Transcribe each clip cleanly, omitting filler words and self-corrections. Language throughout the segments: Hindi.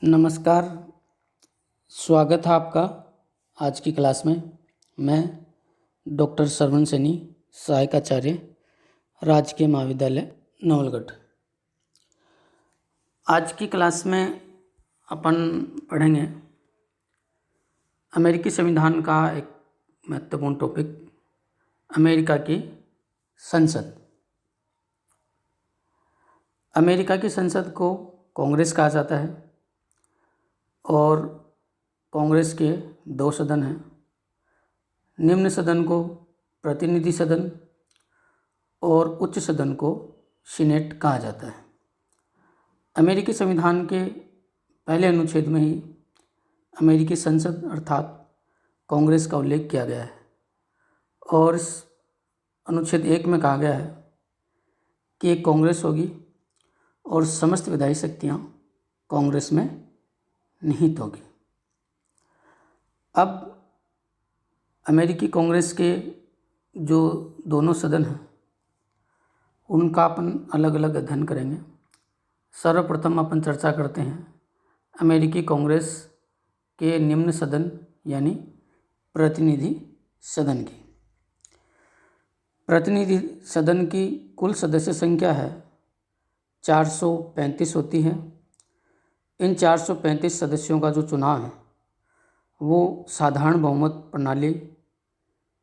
नमस्कार। स्वागत है आपका आज की क्लास में। मैं डॉक्टर सरवण सैनी, सहायक आचार्य, राजकीय महाविद्यालय नवलगढ़। आज की क्लास में अपन पढ़ेंगे अमेरिकी संविधान का एक महत्वपूर्ण टॉपिक, अमेरिका की संसद। अमेरिका की संसद को कांग्रेस कहा जाता है और कांग्रेस के दो सदन हैं। निम्न सदन को प्रतिनिधि सदन और उच्च सदन को सीनेट कहा जाता है। अमेरिकी संविधान के पहले अनुच्छेद में ही अमेरिकी संसद अर्थात कांग्रेस का उल्लेख किया गया है और इस अनुच्छेद 1 में कहा गया है कि एक कांग्रेस होगी और समस्त विधायी शक्तियाँ कांग्रेस में निहित होगी। अब अमेरिकी कांग्रेस के जो दोनों सदन हैं उनका अपन अलग अलग अध्ययन करेंगे। सर्वप्रथम अपन चर्चा करते हैं अमेरिकी कांग्रेस के निम्न सदन यानी प्रतिनिधि सदन की। प्रतिनिधि सदन की कुल सदस्य संख्या है 435 होती है। इन 435 सदस्यों का जो चुनाव है वो साधारण बहुमत प्रणाली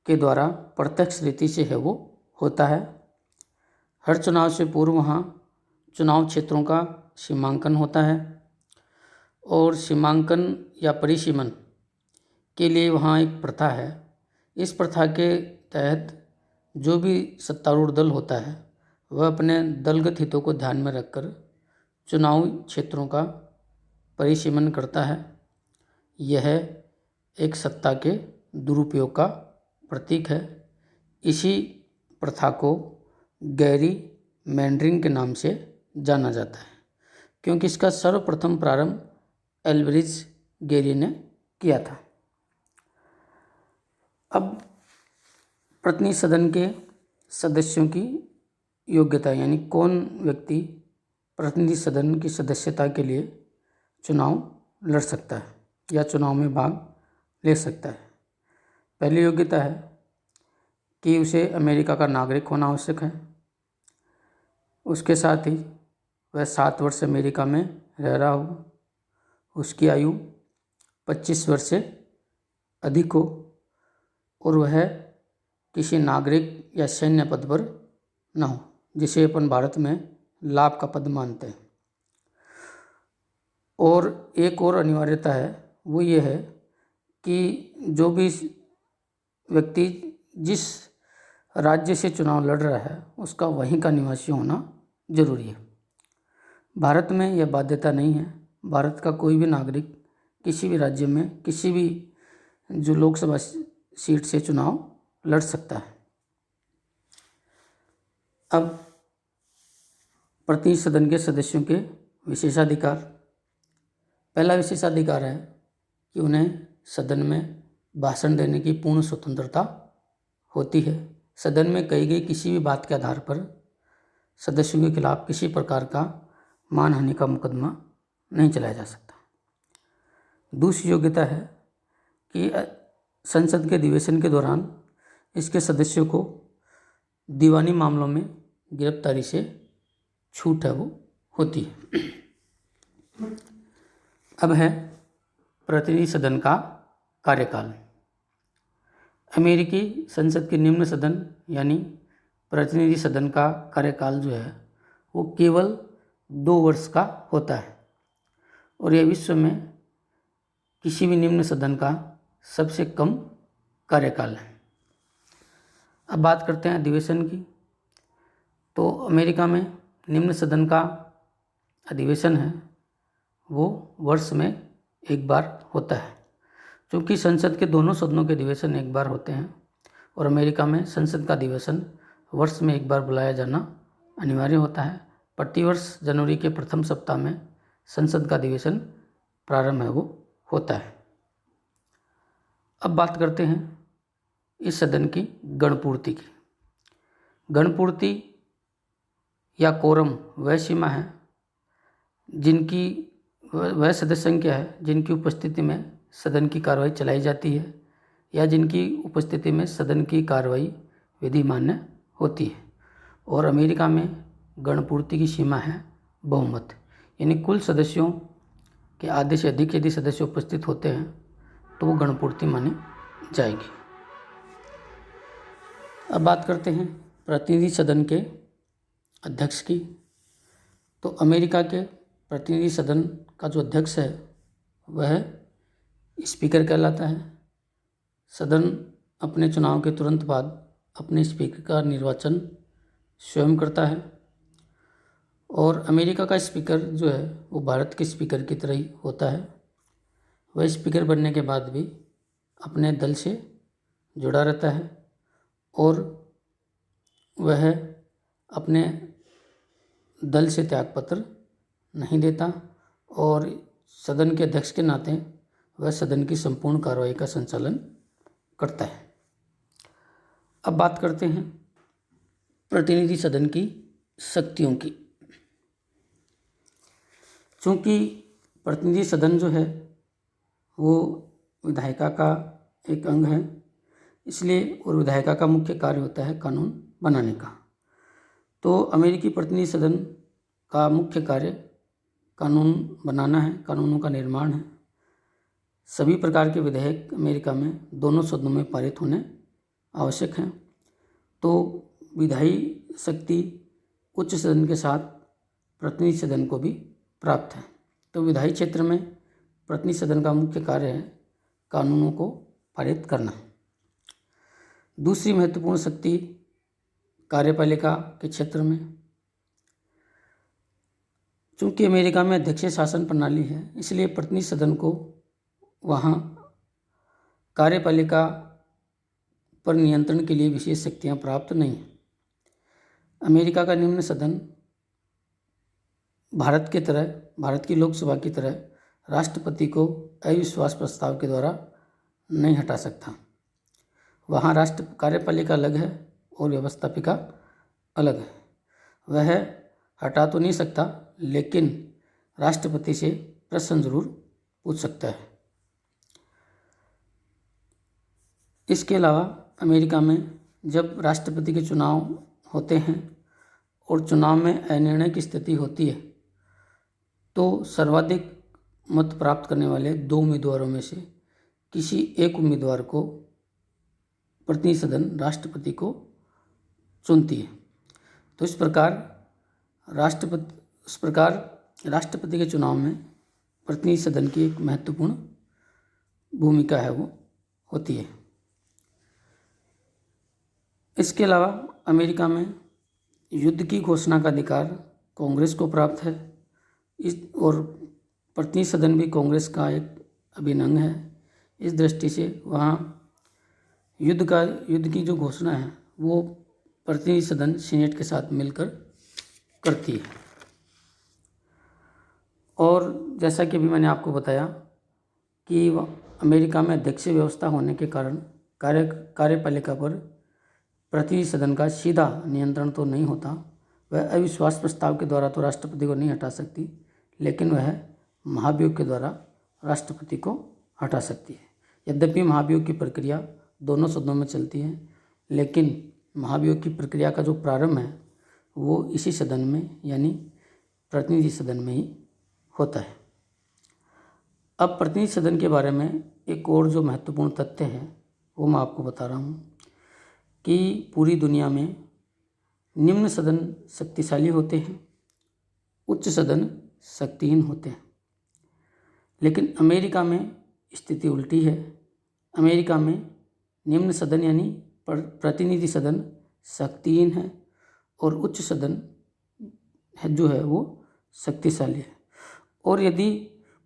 के द्वारा प्रत्यक्ष रीति से है वो होता है। हर चुनाव से पूर्व वहाँ चुनाव क्षेत्रों का सीमांकन होता है और सीमांकन या परिसीमन के लिए वहाँ एक प्रथा है। इस प्रथा के तहत जो भी सत्तारूढ़ दल होता है वह अपने दलगत हितों को ध्यान में रखकर चुनावी क्षेत्रों का परिसीमन करता है। यह एक सत्ता के दुरुपयोग का प्रतीक है। इसी प्रथा को गैरी मैंडरिंग के नाम से जाना जाता है क्योंकि इसका सर्वप्रथम प्रारंभ एल्वरेज गेरी ने किया था। अब प्रतिनिधि सदन के सदस्यों की योग्यता यानी कौन व्यक्ति प्रतिनिधि सदन की सदस्यता के लिए चुनाव लड़ सकता है या चुनाव में भाग ले सकता है। पहली योग्यता है कि उसे अमेरिका का नागरिक होना आवश्यक है। उसके साथ ही वह 7 वर्ष अमेरिका में रह रहा हो, उसकी आयु 25 वर्ष से अधिक हो और वह किसी नागरिक या सैन्य पद पर न हो, जिसे अपन भारत में लाभ का पद मानते हैं। और एक और अनिवार्यता है वो ये है कि जो भी व्यक्ति जिस राज्य से चुनाव लड़ रहा है उसका वहीं का निवासी होना जरूरी है। भारत में यह बाध्यता नहीं है। भारत का कोई भी नागरिक किसी भी राज्य में किसी भी जो लोकसभा सीट से चुनाव लड़ सकता है। अब प्रतिनिधि सदन के सदस्यों के विशेषाधिकार। पहला विशेषाधिकार है कि उन्हें सदन में भाषण देने की पूर्ण स्वतंत्रता होती है। सदन में कही गई किसी भी बात के आधार पर सदस्यों के खिलाफ किसी प्रकार का मानहानि का मुकदमा नहीं चलाया जा सकता। दूसरी योग्यता है कि संसद के अधिवेशन के दौरान इसके सदस्यों को दीवानी मामलों में गिरफ्तारी से छूट है वो होती है। अब है प्रतिनिधि सदन का कार्यकाल। अमेरिकी संसद के निम्न सदन यानी प्रतिनिधि सदन का कार्यकाल जो है वो केवल 2 वर्ष का होता है और यह विश्व में किसी भी निम्न सदन का सबसे कम कार्यकाल है। अब बात करते हैं अधिवेशन की। तो अमेरिका में निम्न सदन का अधिवेशन है वो वर्ष में एक बार होता है। क्योंकि संसद के दोनों सदनों के अधिवेशन एक बार होते हैं और अमेरिका में संसद का अधिवेशन वर्ष में एक बार बुलाया जाना अनिवार्य होता है। प्रतिवर्ष जनवरी के प्रथम सप्ताह में संसद का अधिवेशन प्रारंभ है वो होता है। अब बात करते हैं इस सदन की गणपूर्ति की। गणपूर्ति या कोरम वह सीमा है जिनकी वह सदस्य संख्या है जिनकी उपस्थिति में सदन की कार्रवाई चलाई जाती है या जिनकी उपस्थिति में सदन की कार्रवाई विधि मान्य होती है। और अमेरिका में गणपूर्ति की सीमा है बहुमत, यानी कुल सदस्यों के आधे से अधिक यदि सदस्य उपस्थित होते हैं तो वो गणपूर्ति मानी जाएगी। अब बात करते हैं प्रतिनिधि सदन के अध्यक्ष की। तो अमेरिका के प्रतिनिधि सदन का जो अध्यक्ष है वह स्पीकर कहलाता है। सदन अपने चुनाव के तुरंत बाद अपने स्पीकर का निर्वाचन स्वयं करता है। और अमेरिका का स्पीकर जो है वो भारत के स्पीकर की तरह ही होता है। वह स्पीकर बनने के बाद भी अपने दल से जुड़ा रहता है और वह अपने दल से त्यागपत्र नहीं देता और सदन के अध्यक्ष के नाते वह सदन की संपूर्ण कार्रवाई का संचालन करता है। अब बात करते हैं प्रतिनिधि सदन की शक्तियों की। चूँकि प्रतिनिधि सदन जो है वो विधायिका का एक अंग है, इसलिए और विधायिका का मुख्य कार्य होता है कानून बनाने का। तो अमेरिकी प्रतिनिधि सदन का मुख्य कार्य कानून बनाना है, कानूनों का निर्माण है। सभी प्रकार के विधेयक अमेरिका में दोनों सदनों में पारित होने आवश्यक हैं। तो विधायी शक्ति उच्च सदन के साथ प्रतिनिधि सदन को भी प्राप्त है। तो विधायी क्षेत्र में प्रतिनिधि सदन का मुख्य कार्य है कानूनों को पारित करना। दूसरी महत्वपूर्ण शक्ति कार्यपालिका के क्षेत्र में, चूँकि अमेरिका में अध्यक्षीय शासन प्रणाली है, इसलिए प्रतिनिधि सदन को वहाँ कार्यपालिका पर नियंत्रण के लिए विशेष शक्तियाँ प्राप्त नहीं हैं। अमेरिका का निम्न सदन भारत की लोकसभा की तरह राष्ट्रपति को अविश्वास प्रस्ताव के द्वारा नहीं हटा सकता। वहाँ राष्ट्र कार्यपालिका अलग है और व्यवस्थापिका अलग है। वह हटा तो नहीं सकता, लेकिन राष्ट्रपति से प्रश्न जरूर पूछ सकता है। इसके अलावा अमेरिका में जब राष्ट्रपति के चुनाव होते हैं और चुनाव में अनिर्णय की स्थिति होती है तो सर्वाधिक मत प्राप्त करने वाले 2 उम्मीदवारों में से किसी एक उम्मीदवार को प्रतिनिधि सदन राष्ट्रपति को चुनती है। तो इस प्रकार राष्ट्रपति के चुनाव में प्रतिनिधि सदन की एक महत्वपूर्ण भूमिका है वो होती है। इसके अलावा अमेरिका में युद्ध की घोषणा का अधिकार कांग्रेस को प्राप्त है। और प्रतिनिधि सदन भी कांग्रेस का एक अभिन्न अंग है। इस दृष्टि से वहाँ युद्ध की जो घोषणा है वो प्रतिनिधि सदन सीनेट के साथ मिलकर करती है। और जैसा कि अभी मैंने आपको बताया कि अमेरिका में अध्यक्षीय व्यवस्था होने के कारण कार्यपालिका पर प्रतिनिधि सदन का सीधा नियंत्रण तो नहीं होता। वह अविश्वास प्रस्ताव के द्वारा तो राष्ट्रपति को नहीं हटा सकती, लेकिन वह महाभियोग के द्वारा राष्ट्रपति को हटा सकती है। यद्यपि महाभियोग की प्रक्रिया दोनों सदनों में चलती है, लेकिन महाभियोग की प्रक्रिया का जो प्रारंभ है वो इसी सदन में यानी प्रतिनिधि सदन में ही होता है। अब प्रतिनिधि सदन के बारे में एक और जो महत्वपूर्ण तथ्य है वो मैं आपको बता रहा हूँ कि पूरी दुनिया में निम्न सदन शक्तिशाली होते हैं, उच्च सदन शक्तिहीन होते हैं। लेकिन अमेरिका में स्थिति उल्टी है। अमेरिका में निम्न सदन यानी प्रतिनिधि सदन शक्तिहीन है और उच्च सदन जो है वो शक्तिशाली है। और यदि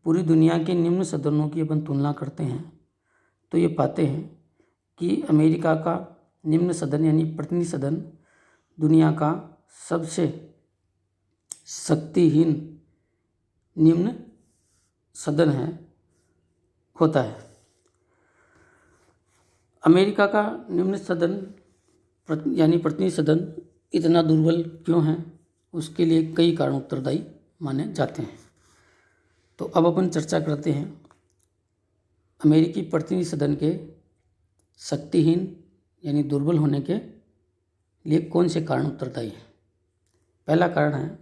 पूरी दुनिया के निम्न सदनों की अपन तुलना करते हैं तो ये पाते हैं कि अमेरिका का निम्न सदन यानी प्रतिनिधि सदन दुनिया का सबसे शक्तिहीन निम्न सदन होता है। अमेरिका का निम्न सदन यानी प्रतिनिधि सदन इतना दुर्बल क्यों है, उसके लिए कई कारण उत्तरदायी माने जाते हैं। तो अब अपन चर्चा करते हैं अमेरिकी प्रतिनिधि सदन के शक्तिहीन यानी दुर्बल होने के लिए कौन से कारण उत्तरदायी हैं। पहला कारण है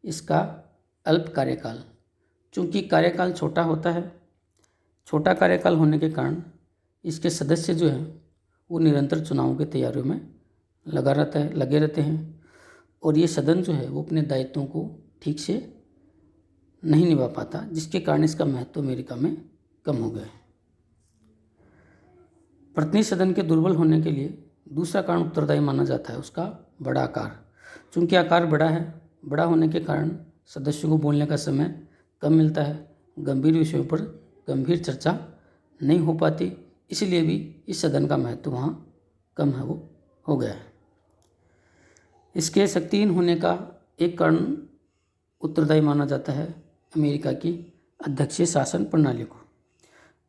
इसका अल्प कार्यकाल। चूँकि कार्यकाल छोटा होता है, छोटा कार्यकाल होने के कारण इसके सदस्य जो हैं वो निरंतर चुनावों की तैयारियों में लगे रहते हैं और ये सदन जो है वो अपने दायित्वों को ठीक से नहीं निभा पाता, जिसके कारण इसका महत्व अमेरिका में कम हो गया है। प्रतिनिधि सदन के दुर्बल होने के लिए दूसरा कारण उत्तरदायी माना जाता है उसका बड़ा आकार। चूँकि आकार बड़ा है, बड़ा होने के कारण सदस्यों को बोलने का समय कम मिलता है, गंभीर विषयों पर गंभीर चर्चा नहीं हो पाती, इसलिए भी इस सदन का महत्व वहाँ कम है वो हो गया है। इसके शक्तिहीन होने का एक कारण उत्तरदायी माना जाता है अमेरिका की अध्यक्षीय शासन प्रणाली को।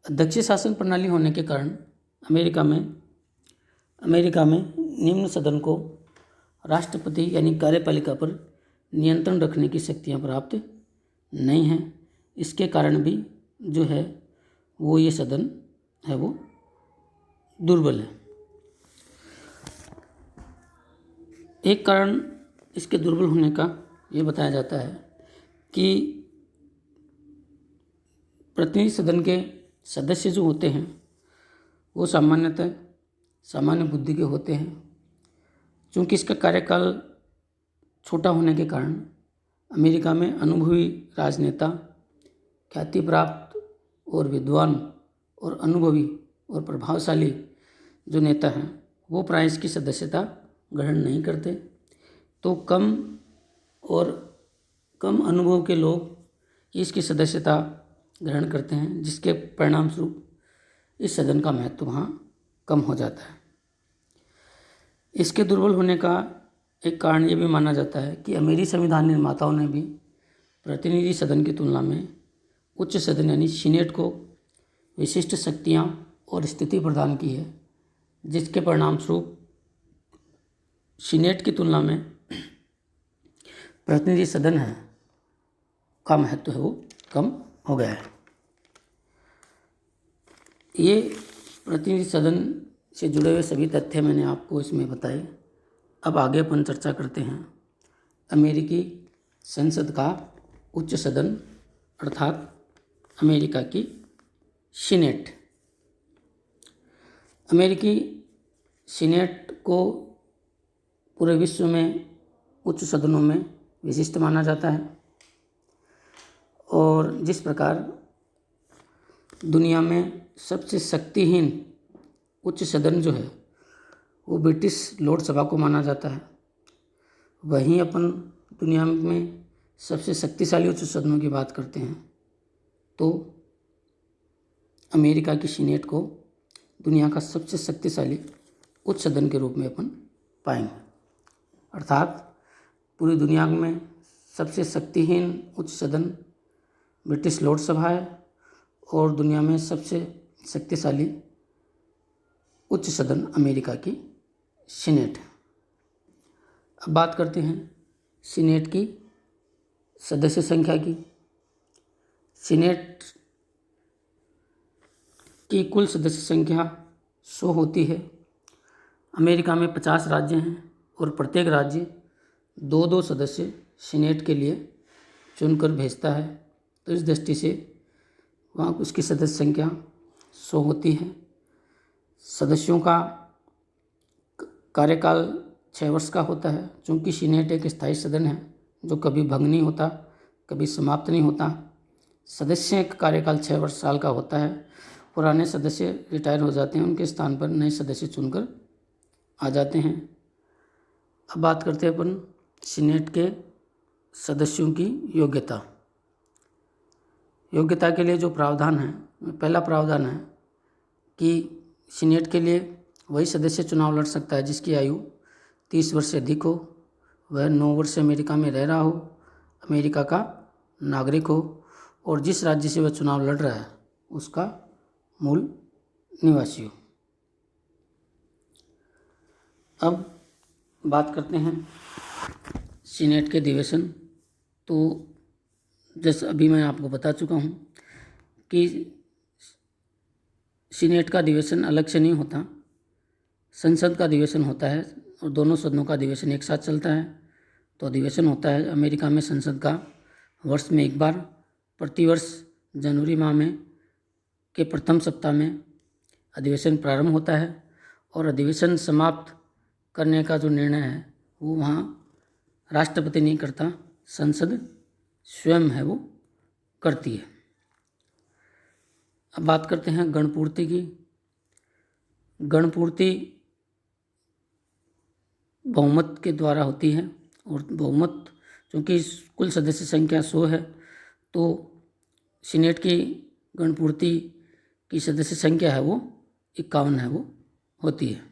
अध्यक्षीय शासन प्रणाली होने के कारण अमेरिका में निम्न सदन को राष्ट्रपति यानी कार्यपालिका पर नियंत्रण रखने की शक्तियाँ प्राप्त नहीं हैं। इसके कारण भी जो है वो ये सदन है वो दुर्बल है। एक कारण इसके दुर्बल होने का ये बताया जाता है कि प्रतिनिधि सदन के सदस्य जो होते हैं वो सामान्यतः सामान्य बुद्धि के होते हैं। चूँकि इसका कार्यकाल छोटा होने के कारण अमेरिका में अनुभवी राजनेता, ख्याति प्राप्त और विद्वान और अनुभवी और प्रभावशाली जो नेता हैं वो प्राय इसकी सदस्यता ग्रहण नहीं करते। तो कम अनुभव के लोग इसकी सदस्यता ग्रहण करते हैं, जिसके परिणाम स्वरूप इस सदन का महत्व वहाँ कम हो जाता है। इसके दुर्बल होने का एक कारण ये भी माना जाता है कि अमेरिकी संविधान निर्माताओं ने भी प्रतिनिधि सदन की तुलना में उच्च सदन यानी सीनेट को विशिष्ट शक्तियाँ और स्थिति प्रदान की है, जिसके परिणाम स्वरूप सीनेट की तुलना में प्रतिनिधि सदन है का महत्व है वो कम हो गया है। ये प्रतिनिधि सदन से जुड़े हुए सभी तथ्य मैंने आपको इसमें बताए। अब आगे अपन चर्चा करते हैं अमेरिकी संसद का उच्च सदन अर्थात अमेरिका की सीनेट। अमेरिकी सीनेट को पूरे विश्व में उच्च सदनों में विशिष्ट माना जाता है और जिस प्रकार दुनिया में सबसे शक्तिहीन उच्च सदन जो है वो ब्रिटिश लोकसभा को माना जाता है, वहीं अपन दुनिया में सबसे शक्तिशाली उच्च सदनों की बात करते हैं तो अमेरिका की सीनेट को दुनिया का सबसे शक्तिशाली उच्च सदन के रूप में अपन पाएंगे। अर्थात पूरी दुनिया में सबसे शक्तिहीन उच्च सदन ब्रिटिश लोकसभा है और दुनिया में सबसे शक्तिशाली उच्च सदन अमेरिका की सीनेट है। अब बात करते हैं सीनेट की सदस्य संख्या की। सीनेट की कुल सदस्य संख्या 100 होती है। अमेरिका में 50 राज्य हैं और प्रत्येक राज्य 2-2 सदस्य सीनेट के लिए चुनकर भेजता है, तो इस दृष्टि से वहाँ उसकी सदस्य संख्या 100 होती है। सदस्यों का कार्यकाल 6 वर्ष का होता है। चूँकि सीनेट एक स्थायी सदन है जो कभी भंग नहीं होता, कभी समाप्त नहीं होता। सदस्य का कार्यकाल 6 वर्ष साल का होता है। पुराने सदस्य रिटायर हो जाते हैं, उनके स्थान पर नए सदस्य चुनकर आ जाते हैं। अब बात करते हैं अपन सीनेट के सदस्यों की योग्यता। योग्यता के लिए जो प्रावधान है, पहला प्रावधान है कि सीनेट के लिए वही सदस्य चुनाव लड़ सकता है जिसकी आयु 30 वर्ष से अधिक हो, वह 9 वर्ष से अमेरिका में रह रहा हो, अमेरिका का नागरिक हो और जिस राज्य से वह चुनाव लड़ रहा है उसका मूल निवासी हो। अब बात करते हैं सीनेट के अधिवेशन। तो जैसे अभी मैं आपको बता चुका हूँ कि सीनेट का अधिवेशन अलग से नहीं होता, संसद का अधिवेशन होता है और दोनों सदनों का अधिवेशन एक साथ चलता है। तो अधिवेशन होता है अमेरिका में संसद का वर्ष में एक बार, प्रतिवर्ष जनवरी माह में के प्रथम सप्ताह में अधिवेशन प्रारंभ होता है और अधिवेशन समाप्त करने का जो निर्णय है वो वहाँ राष्ट्रपति नहीं करता, संसद स्वयं है वो करती है। अब बात करते हैं गणपूर्ति की। गणपूर्ति बहुमत के द्वारा होती है और बहुमत चूँकि कुल सदस्य संख्या 100 है तो सीनेट की गणपूर्ति की सदस्य संख्या है वो 51 है वो होती है।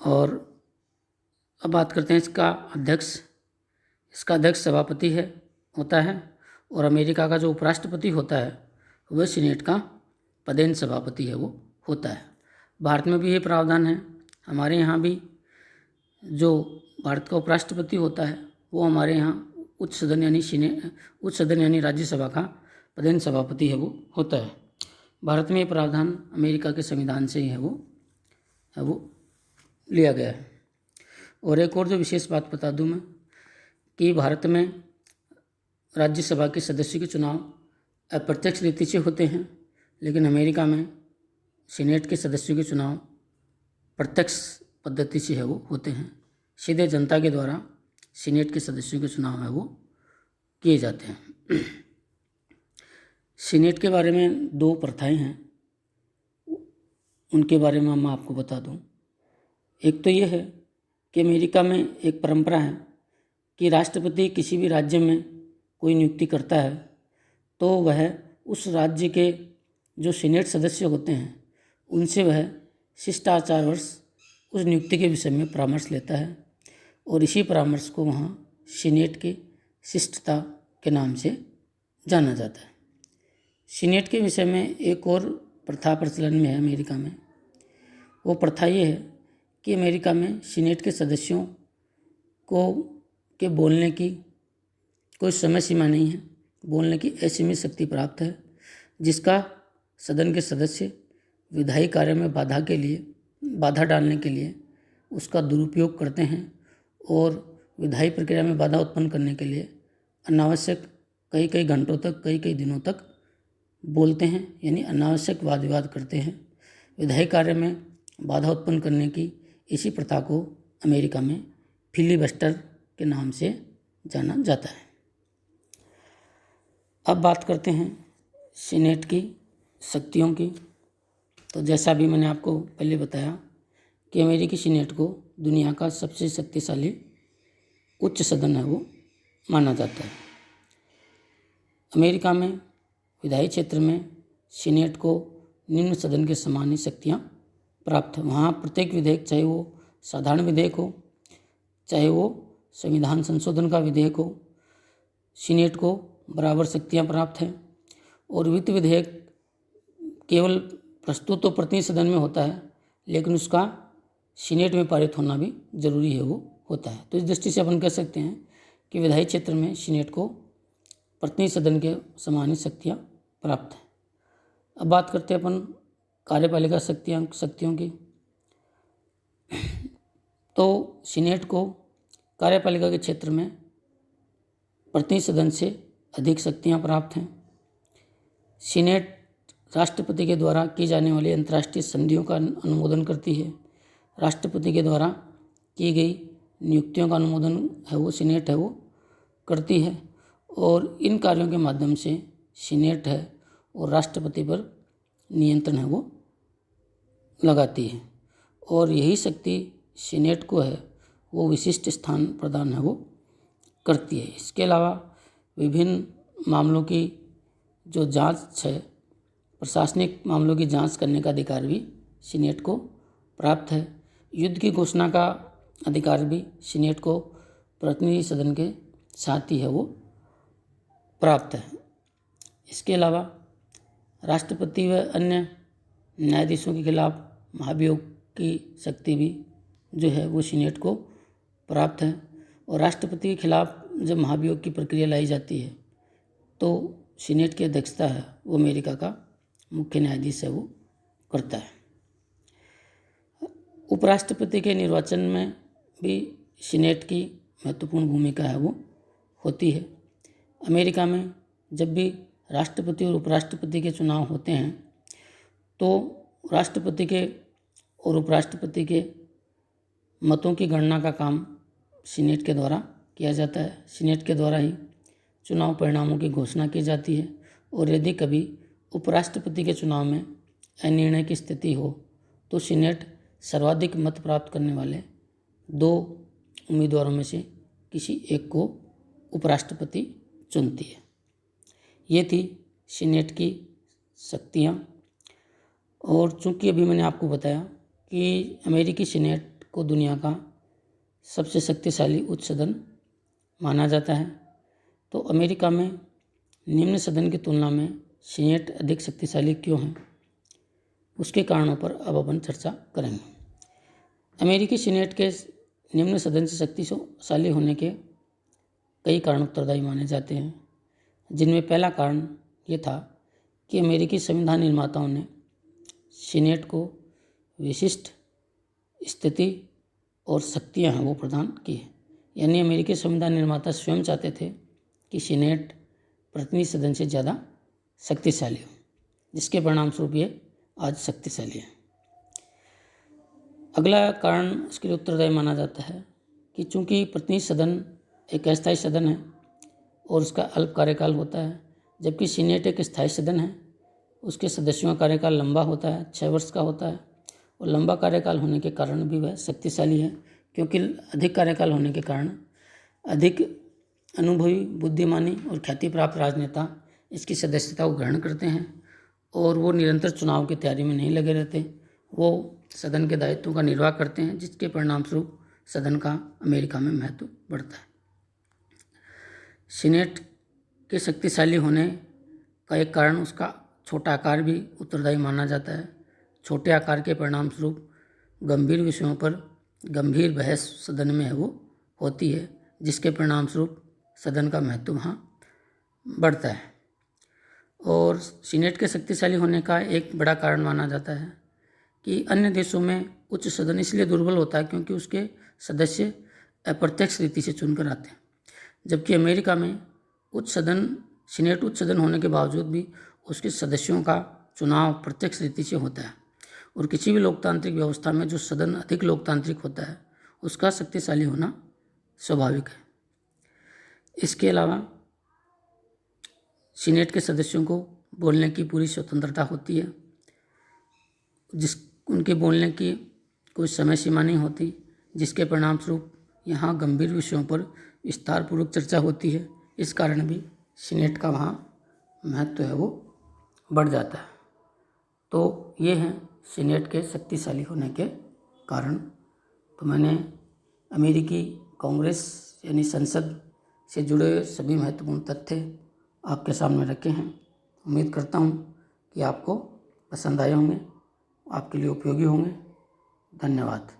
और अब बात करते हैं इसका अध्यक्ष। इसका अध्यक्ष सभापति होता है और अमेरिका का जो उपराष्ट्रपति होता है वह सीनेट का पदेन सभापति है वो होता है। भारत में भी ये प्रावधान है। हमारे यहाँ भी जो भारत का उपराष्ट्रपति होता है वो हमारे यहाँ उच्च सदन यानी राज्यसभा का पदेन सभापति है वो होता है। भारत में ये प्रावधान अमेरिका के संविधान से ही है वो लिया गया है। और एक और जो विशेष बात बता दूं मैं कि भारत में राज्यसभा के सदस्यों के चुनाव अप्रत्यक्ष रीति से होते हैं, लेकिन अमेरिका में सीनेट के सदस्यों के चुनाव प्रत्यक्ष पद्धति से है वो होते हैं। सीधे जनता के द्वारा सीनेट के सदस्यों के चुनाव है वो किए जाते हैं। सीनेट के बारे में 2 प्रथाएं हैं, उनके बारे में मैं आपको बता दूं। एक तो ये है कि अमेरिका में एक परंपरा है कि राष्ट्रपति किसी भी राज्य में कोई नियुक्ति करता है तो वह उस राज्य के जो सीनेट सदस्य होते हैं उनसे वह शिष्टाचारवश उस नियुक्ति के विषय में परामर्श लेता है और इसी परामर्श को वहाँ सीनेट के शिष्टता के नाम से जाना जाता है। सीनेट के विषय में एक और प्रथा प्रचलन में है अमेरिका में। वो प्रथा ये है कि अमेरिका में सीनेट के सदस्यों के बोलने की कोई समय सीमा नहीं है। बोलने की असीमित शक्ति प्राप्त है जिसका सदन के सदस्य विधायी कार्य में बाधा डालने के लिए उसका दुरुपयोग करते हैं और विधायी प्रक्रिया में बाधा उत्पन्न करने के लिए अनावश्यक कई घंटों तक कई दिनों तक बोलते हैं, यानी अनावश्यक वाद विवाद करते हैं। विधायी कार्य में बाधा उत्पन्न करने की इसी प्रथा को अमेरिका में फिलीबस्टर के नाम से जाना जाता है। अब बात करते हैं सीनेट की शक्तियों की। तो जैसा भी मैंने आपको पहले बताया कि अमेरिकी सीनेट को दुनिया का सबसे शक्तिशाली उच्च सदन है वो माना जाता है। अमेरिका में विधायी क्षेत्र में सीनेट को निम्न सदन के समान ही शक्तियाँ प्राप्त है। वहाँ प्रत्येक विधेयक, चाहे वो साधारण विधेयक हो चाहे वो संविधान संशोधन का विधेयक हो, सीनेट को बराबर शक्तियाँ प्राप्त हैं। और वित्त विधेयक केवल प्रस्तुत तो प्रतिनिधि सदन में होता है, लेकिन उसका सीनेट में पारित होना भी जरूरी है वो होता है। तो इस दृष्टि से अपन कह सकते हैं कि विधायी क्षेत्र में सीनेट को प्रतिनिधि सदन के समान ही शक्तियाँ प्राप्त हैं। अब बात करते हैं अपन कार्यपालिका शक्तियों की। तो सीनेट को कार्यपालिका के क्षेत्र में प्रतिनिधि सदन से अधिक शक्तियाँ प्राप्त हैं। सीनेट राष्ट्रपति के द्वारा की जाने वाली अंतर्राष्ट्रीय संधियों का अनुमोदन करती है। राष्ट्रपति के द्वारा की गई नियुक्तियों का अनुमोदन है वो सीनेट है वो करती है और इन कार्यों के माध्यम से सीनेट है और राष्ट्रपति पर नियंत्रण है वो लगाती है। और यही शक्ति सीनेट को है वो विशिष्ट स्थान प्रदान है वो करती है। इसके अलावा विभिन्न मामलों की जो जांच है, प्रशासनिक मामलों की जांच करने का अधिकार भी सीनेट को प्राप्त है। युद्ध की घोषणा का अधिकार भी सीनेट को प्रतिनिधि सदन के साथ ही है वो प्राप्त है। इसके अलावा राष्ट्रपति व अन्य न्यायाधीशों के खिलाफ महाभियोग की शक्ति भी जो है वो सीनेट को प्राप्त है। और राष्ट्रपति के खिलाफ जब महाभियोग की प्रक्रिया लाई जाती है तो सीनेट की अध्यक्षता है वो अमेरिका का मुख्य न्यायाधीश है वो करता है। उपराष्ट्रपति के निर्वाचन में भी सीनेट की महत्वपूर्ण भूमिका है वो होती है। अमेरिका में जब भी राष्ट्रपति और उपराष्ट्रपति के चुनाव होते हैं तो राष्ट्रपति के और उपराष्ट्रपति के मतों की गणना का काम सीनेट के द्वारा किया जाता है। सीनेट के द्वारा ही चुनाव परिणामों की घोषणा की जाती है और यदि कभी उपराष्ट्रपति के चुनाव में अनिर्णय की स्थिति हो तो सीनेट सर्वाधिक मत प्राप्त करने वाले 2 उम्मीदवारों में से किसी एक को उपराष्ट्रपति चुनती है। ये थी सीनेट की शक्तियाँ। और चूंकि अभी मैंने आपको बताया कि अमेरिकी सीनेट को दुनिया का सबसे शक्तिशाली उच्च सदन माना जाता है, तो अमेरिका में निम्न सदन की तुलना में सीनेट अधिक शक्तिशाली क्यों है उसके कारणों पर अब अपन चर्चा करेंगे। अमेरिकी सीनेट के निम्न सदन से शक्तिशाली होने के कई कारण उत्तरदायी माने जाते हैं, जिनमें पहला कारण ये था कि अमेरिकी संविधान निर्माताओं ने सीनेट को विशिष्ट स्थिति और शक्तियाँ हैं वो प्रदान की है। यानी अमेरिकी संविधान निर्माता स्वयं चाहते थे कि सीनेट प्रतिनिधि सदन से ज़्यादा शक्तिशाली हो, जिसके परिणाम स्वरूप ये आज शक्तिशाली है। अगला कारण इसके लिए उत्तरदायी माना जाता है कि चूंकि प्रतिनिधि सदन एक अस्थायी सदन है और उसका अल्प कार्यकाल होता है, जबकि सीनेट एक स्थायी सदन है, उसके सदस्यों का कार्यकाल लंबा होता है, 6 वर्ष का होता है। और लंबा कार्यकाल होने के कारण भी वह शक्तिशाली है, क्योंकि अधिक कार्यकाल होने के कारण अधिक अनुभवी, बुद्धिमानी और ख्याति प्राप्त राजनेता इसकी सदस्यता को ग्रहण करते हैं और वो निरंतर चुनाव की तैयारी में नहीं लगे रहते, वो सदन के दायित्वों का निर्वाह करते हैं, जिसके परिणाम स्वरूप सदन का अमेरिका में महत्व बढ़ता है। सीनेट के शक्तिशाली होने का एक कारण उसका छोटा आकार भी उत्तरदायी माना जाता है। छोटे आकार के परिणाम स्वरूप गंभीर विषयों पर गंभीर बहस सदन में है वो होती है, जिसके परिणाम स्वरूप सदन का महत्व वहाँ बढ़ता है। और सीनेट के शक्तिशाली होने का एक बड़ा कारण माना जाता है कि अन्य देशों में उच्च सदन इसलिए दुर्बल होता है क्योंकि उसके सदस्य अप्रत्यक्ष रीति से चुनकर आते हैं, जबकि अमेरिका में सीनेट उच्च सदन होने के बावजूद भी उसके सदस्यों का चुनाव प्रत्यक्ष रीति से होता है। और किसी भी लोकतांत्रिक व्यवस्था में जो सदन अधिक लोकतांत्रिक होता है उसका शक्तिशाली होना स्वाभाविक है। इसके अलावा सीनेट के सदस्यों को बोलने की पूरी स्वतंत्रता होती है, उनके बोलने की कोई समय सीमा नहीं होती, जिसके परिणाम स्वरूप यहाँ गंभीर विषयों पर विस्तारपूर्वक चर्चा होती है। इस कारण भी सीनेट का वहाँ महत्व है वो बढ़ जाता है। तो ये हैं सीनेट के शक्तिशाली होने के कारण। तो मैंने अमेरिकी कांग्रेस यानी संसद से जुड़े सभी महत्वपूर्ण तथ्य आपके सामने रखे हैं। उम्मीद करता हूँ कि आपको पसंद आए होंगे, आपके लिए उपयोगी होंगे। धन्यवाद।